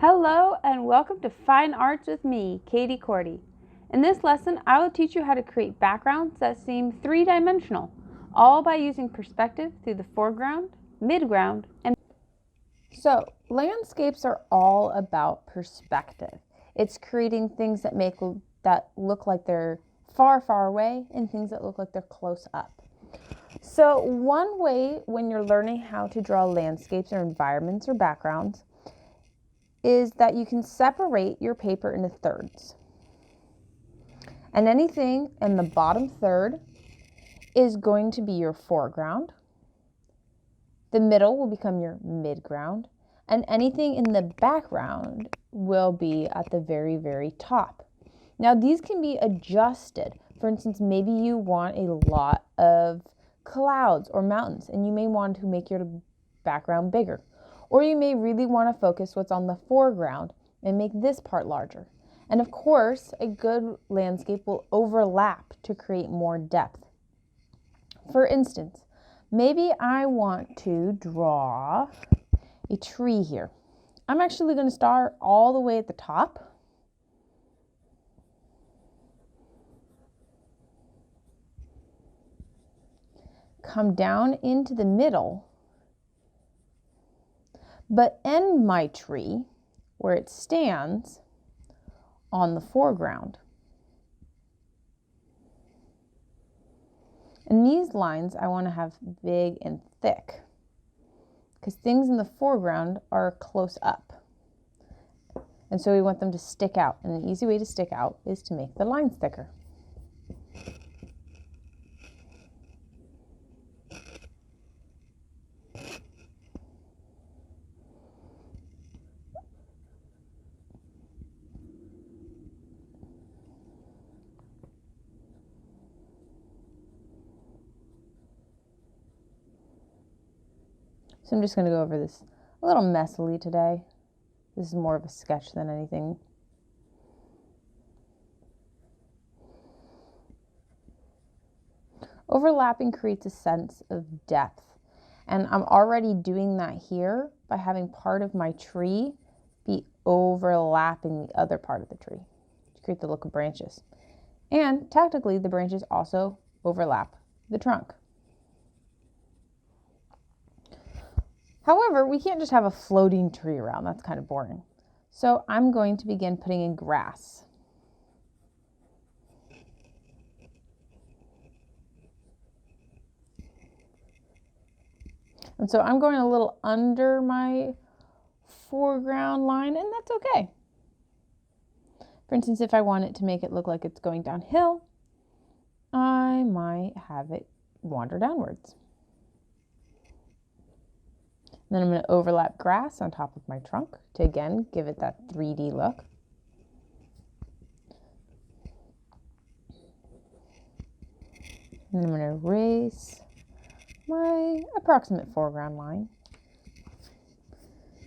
Hello and welcome to Fine Arts with me, Katie Cordy. In this lesson, I will teach you how to create backgrounds that seem three-dimensional, all by using perspective through the foreground, midground, and... So, landscapes are all about perspective. It's creating things that look like they're far, far away and things that look like they're close up. So, one way when you're learning how to draw landscapes or environments or backgrounds is that you can separate your paper into thirds. And anything in the bottom third is going to be your foreground. The middle will become your midground. And anything in the background will be at the very, very top. Now, these can be adjusted. For instance, maybe you want a lot of clouds or mountains, and you may want to make your background bigger. Or you may really want to focus what's on the foreground and make this part larger. And of course, a good landscape will overlap to create more depth. For instance, maybe I want to draw a tree here. I'm actually going to start all the way at the top. Come down into the middle, but end my tree where it stands on the foreground. And these lines I want to have big and thick because things in the foreground are close up. And so we want them to stick out. And an easy way to stick out is to make the lines thicker. So I'm just going to go over this a little messily today. This is more of a sketch than anything. Overlapping creates a sense of depth. And I'm already doing that here by having part of my tree be overlapping the other part of the tree to create the look of branches. And technically, the branches also overlap the trunk. However, we can't just have a floating tree around. That's kind of boring. So I'm going to begin putting in grass. And so I'm going a little under my foreground line, and that's okay. For instance, if I want it to make it look like it's going downhill, I might have it wander downwards. Then I'm going to overlap grass on top of my trunk to, again, give it that 3D look. And then I'm going to erase my approximate foreground line.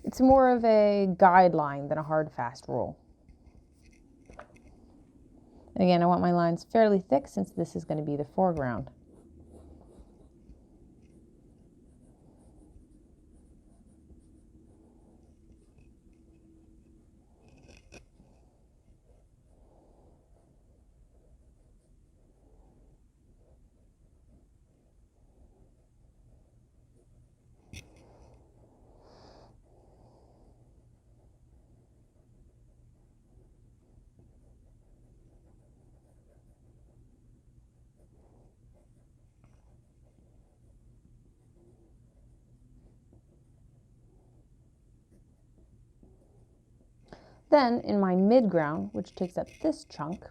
It's more of a guideline than a hard, fast rule. And again, I want my lines fairly thick since this is going to be the foreground. Then in my midground, which takes up this chunk,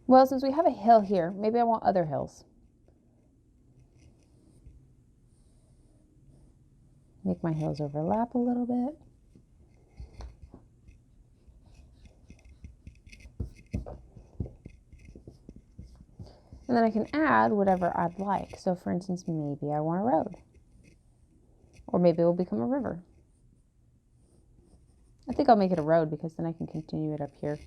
well, since we have a hill here, maybe I want other hills. Make my hills overlap a little bit. And then I can add whatever I'd like. So for instance, maybe I want a road. Or maybe it will become a river. I think I'll make it a road because then I can continue it up here.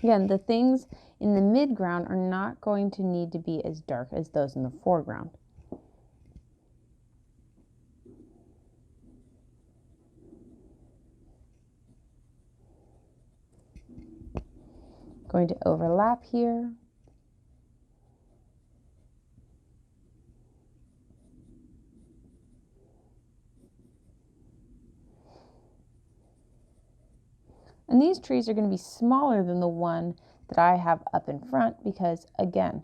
Again, the things in the midground are not going to need to be as dark as those in the foreground. Going to overlap here. And these trees are going to be smaller than the one that I have up in front because, again,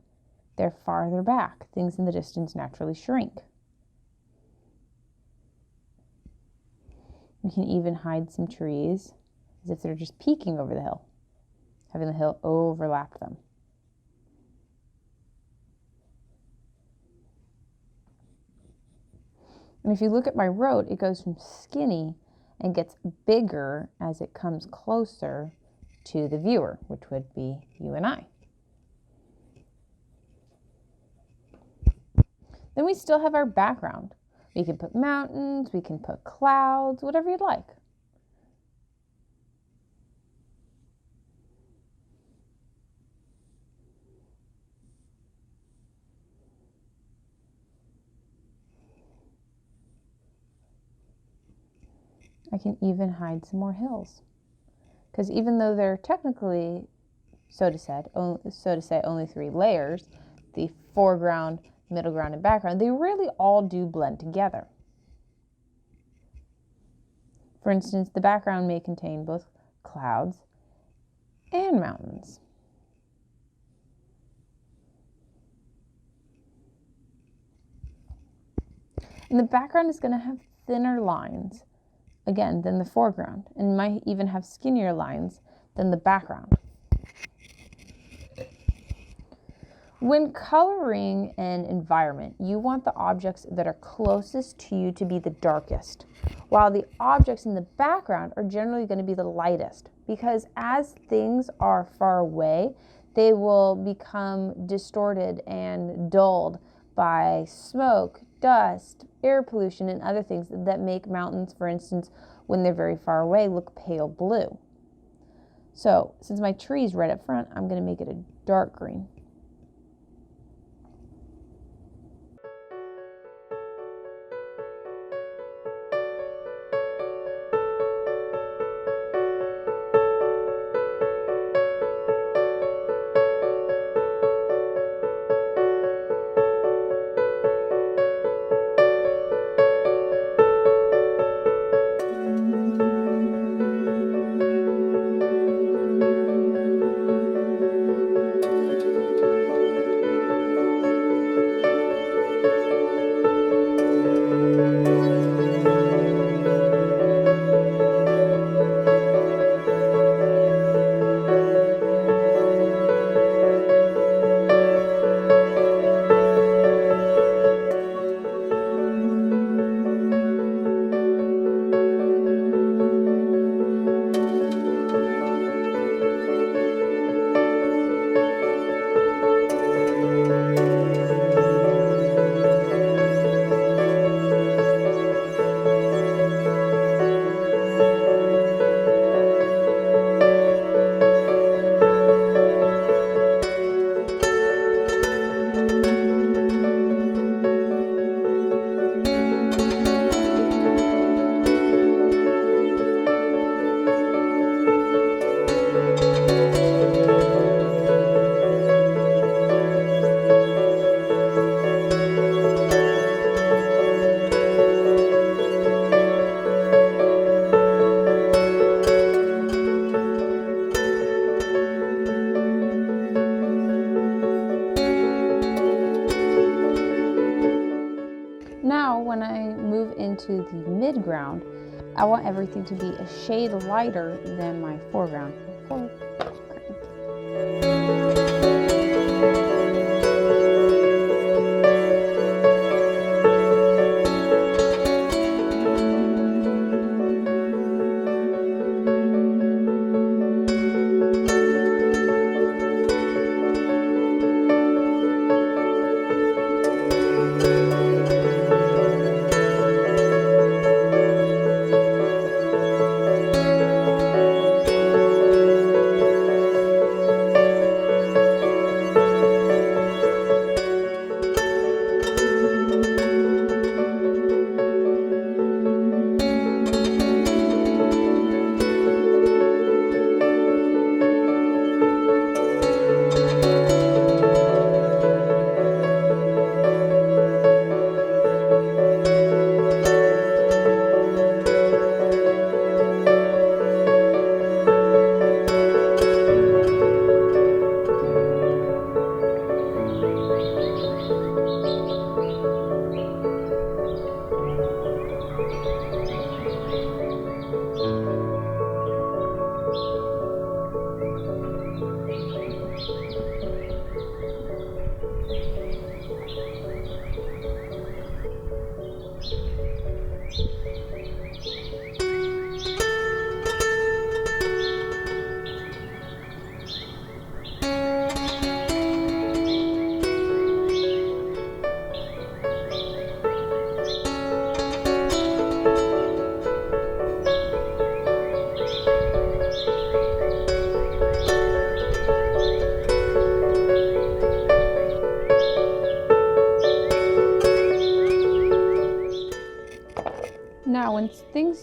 they're farther back. Things in the distance naturally shrink. You can even hide some trees as if they're just peeking over the hill, having the hill overlap them. And if you look at my road, it goes from skinny and gets bigger as it comes closer to the viewer, which would be you and I. Then we still have our background. We can put mountains, we can put clouds, whatever you'd like. I can even hide some more hills. Because even though they're technically, so to say, only 3 layers, the foreground, middle ground, and background, they really all do blend together. For instance, the background may contain both clouds and mountains. And the background is going to have thinner lines, again, than the foreground, and might even have skinnier lines than the background. When coloring an environment, you want the objects that are closest to you to be the darkest, while the objects in the background are generally going to be the lightest, because as things are far away, they will become distorted and dulled by smoke, dust, air pollution, and other things that make mountains, for instance, when they're very far away, look pale blue. So, since my tree is right up front, I'm going to make it a dark green. Now, when I move into the midground, I want everything to be a shade lighter than my foreground.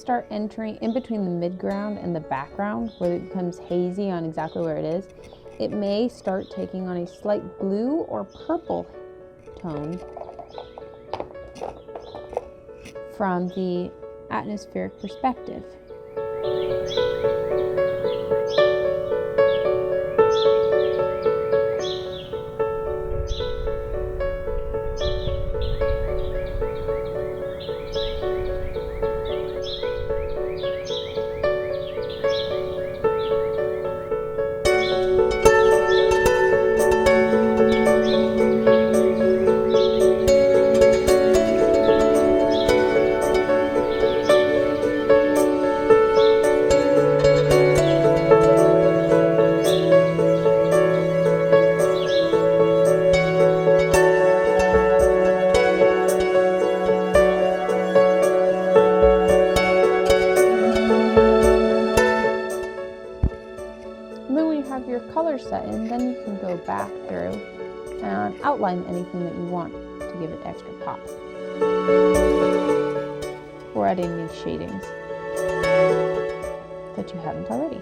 start entering in between the midground and the background, where it becomes hazy on exactly where it is, it may start taking on a slight blue or purple tone from the atmospheric perspective. And then when you have your color set in, then you can go back through and outline anything that you want to give it extra pop. Or add in these shadings that you haven't already.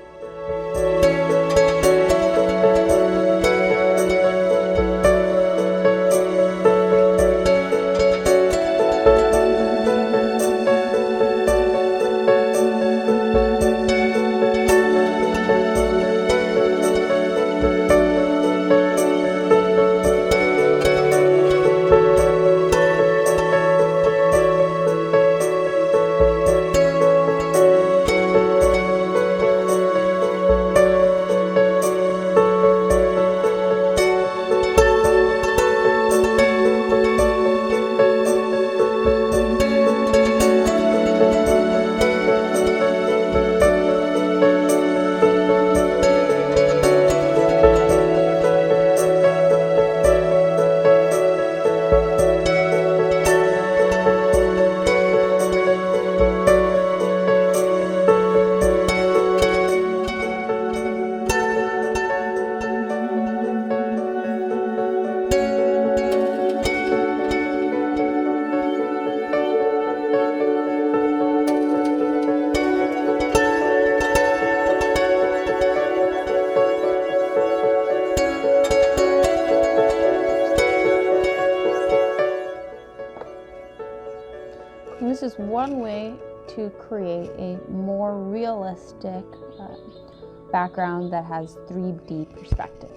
And this is one way to create a more realistic background that has 3D perspective.